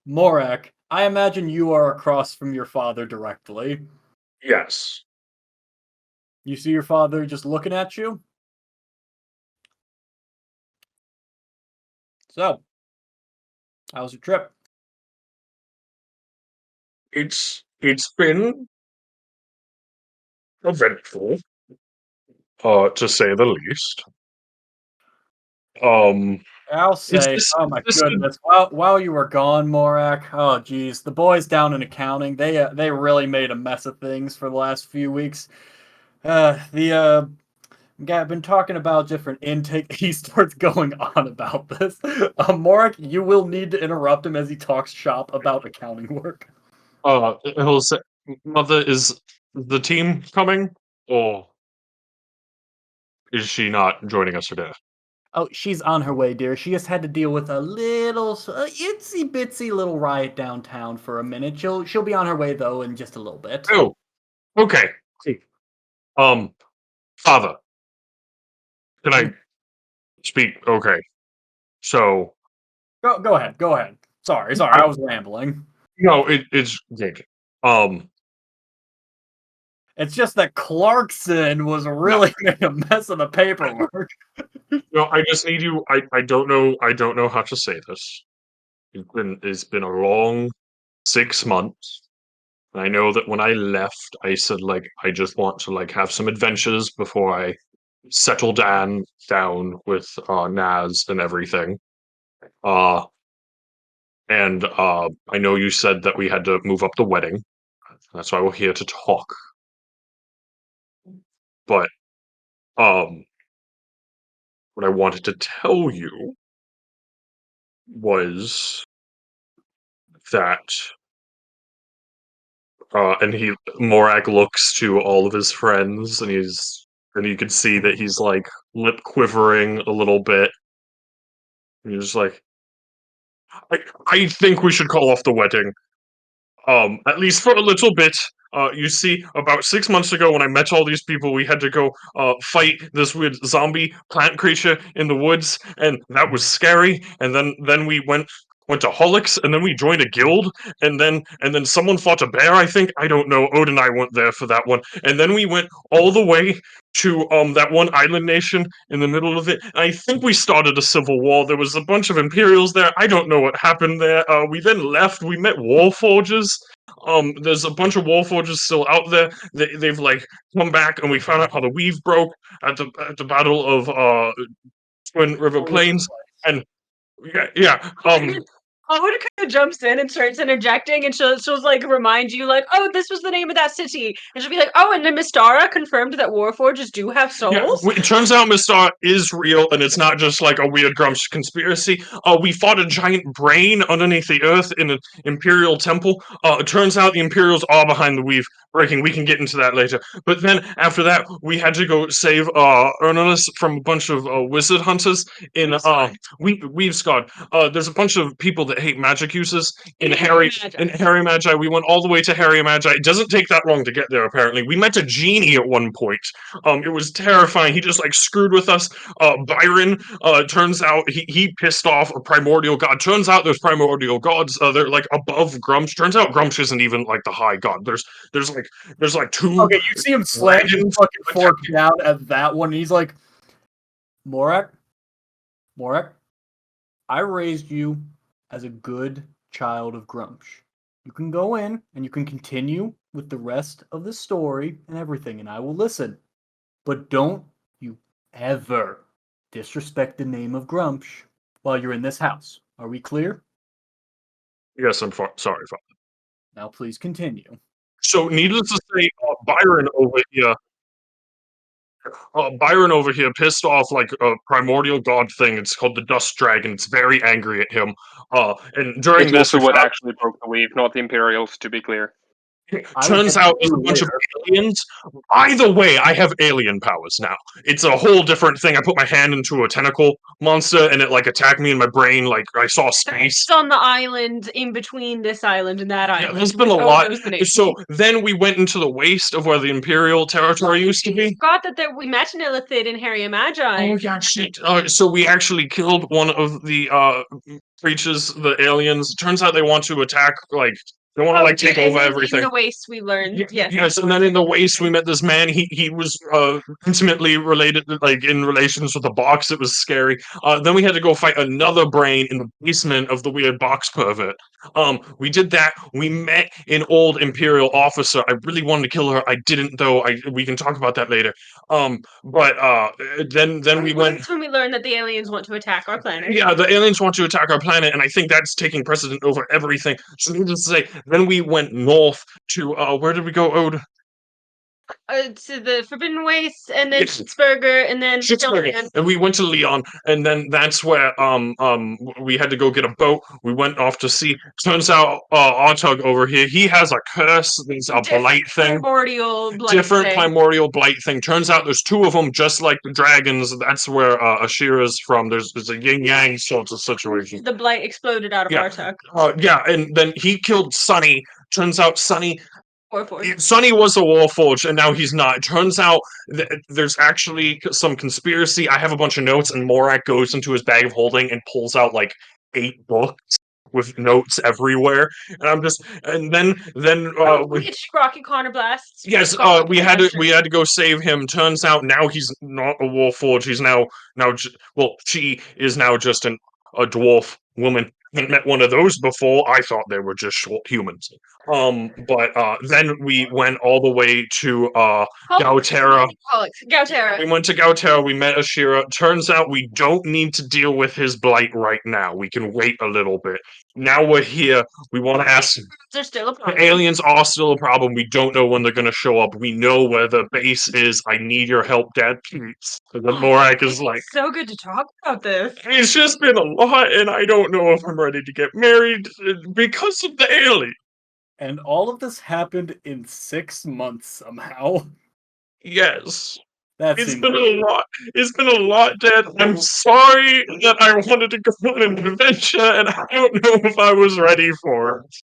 Morak, I imagine you are across from your father directly. Yes. You see your father just looking at you? So, how was your trip? It's been eventful, to say the least. Um, I'll is say, this oh is my this a goodness, while you were gone, Morak, oh geez, the boys down in accounting, they really made a mess of things for the last few weeks. The guy I've been talking about different intake. He starts going on about this. Morak, you will need to interrupt him as he talks shop about accounting work. he'll say, Mother, is the team coming, or is she not joining us today? Oh, she's on her way, dear. She just had to deal with a little, itsy bitsy little riot downtown for a minute. She'll be on her way though in just a little bit. Oh, okay. Cool. Father, can I Mm. speak? Okay. So, Go ahead, go ahead. Sorry, I I was rambling. no, it's good. Um, It's just that Clarkson was no, really making a mess of the paperwork. no, I just need you. I don't know how to say this. It's been a long 6 months. I know that when I left, I said like I just want to like have some adventures before I settle down with Naz and everything. Uh and I know you said that we had to move up the wedding. That's why we're here to talk. But um what I wanted to tell you was that and he Morak looks to all of his friends and you can see that he's like lip quivering a little bit. And he's like, I think we should call off the wedding. At least for a little bit. You see, about 6 months ago, when I met all these people, we had to go fight this weird zombie plant creature in the woods, and that was scary. And then we went to Holix, and then we joined a guild, and then someone fought a bear. I think I don't know. Ode and I weren't there for that one, and then we went all the way to that one island nation in the middle of it. I think we started a civil war. There was a bunch of Imperials there. I don't know what happened there. We then left. We met Warforges. There's a bunch of Warforges still out there. They've like come back, and we found out how the weave broke at the Battle of Twin River Plains. And yeah. Howard kind of jumps in and starts interjecting, and she'll like remind you, like, "Oh, this was the name of that city," and she'll be like, "Oh, and then Mistara confirmed that Warforges do have Yeah, souls." it turns out Mistar is real, and it's not just like a weird Grumsh conspiracy. We fought a giant brain underneath the earth in an Imperial temple. It turns out the Imperials are behind the weave breaking. We can get into that later. But then after that, we had to go save Ernest from a bunch of wizard hunters in Weave's God. There's a bunch of people that hate magic uses in Harry Magi. We went all the way to Harry Magi. It doesn't take that long to get there. Apparently, we met a genie at one point. It was terrifying. He just like screwed with us. Byron, turns out he pissed off a primordial god. Turns out there's primordial gods. They're like above Grumsh. Turns out Grumsh isn't even like the high god. There's like two Okay, you see him slam his dragons fucking fork attacking. down at that one, and he's like, Morak, Morak, I raised you as a good child of Grumsh. You can go in and you can continue with the rest of the story and everything, and I will listen. But don't you ever disrespect the name of Grumsh while you're in this house. Are we clear? Yes, I'm sorry, Father. Now please continue. So, needless to say, Byron over here pissed off like a primordial god thing. It's called the Dust Dragon. It's very angry at him. And during It's this, also we what found actually broke the weave, not the Imperials, to be clear. I will Turns get out to there's a you bunch of later. aliens. Either way, I have alien powers now. It's a whole different thing. I put my hand into a tentacle monster and it like attacked me in my brain like I saw space. It's on the island in between this island and that Yeah, island. there's been a with lot. those names. So then we went into the waste of where the Imperial territory used to be. Forgot that we met an illithid in Harry and Magi. Oh yeah, shit. So we actually killed one of the creatures, the aliens. Turns out they want to attack, like they want to like take over everything. In the waste, we learned. Yes. Yes, and then in the waste we met this man. He was intimately related, like in relations with the box. It was scary. Then we had to go fight another brain in the basement of the weird box pervert. We did that. We met an old Imperial officer. I really wanted to kill her. I didn't though. We can talk about that later. But then we went. That's when we learned that the aliens want to attack our planet. Yeah, the aliens want to attack our planet, and I think that's taking precedent over everything. So needless to say, then we went north to where did we go, Ode? To the Forbidden Waste, and then Yes. Schitsburger, and then Schitsburger. And we went to Leon, and then that's where we had to go get a boat. We went off to sea. Turns out Artug over here, he has a curse. There's a blight thing. Primordial blight Different thing. primordial blight thing. Turns out there's two of them, just like the dragons. That's where Ashira's from. There's a yin yang sort of situation. The blight exploded out of Yeah. Artug. Yeah, and then he killed Sunny. Turns out Sunny Warforged. Sonny was a Warforged, and now he's not. It turns out there's actually some conspiracy. I have a bunch of notes, and Morak goes into his bag of holding and pulls out like 8 books with notes everywhere. And I'm just, and then Which Rocky Connor blasts. yes, we had to go save him. Turns out now he's not a Warforged. He's now well, she is now just a dwarf woman. Haven't met one of those before. I thought they were just short humans. But then we went all the way to Gautera. Gautera. We went to Gautera. We met Ashira. Turns out we don't need to deal with his blight right now. We can wait a little bit. Now we're here. We want to ask. They're still a problem. The aliens are still a problem. We don't know when they're going to show up. We know where the base is. I need your help, Dad, please. And then Morak is like, so good to talk about this. it's just been a lot, and I don't know if I'm ready to get married because of the alien. And all of this happened in 6 months somehow. Yes. That's It's been a lot. It's been a lot, Dad. I'm sorry that I wanted to go on an adventure, and I don't know if I was ready for it.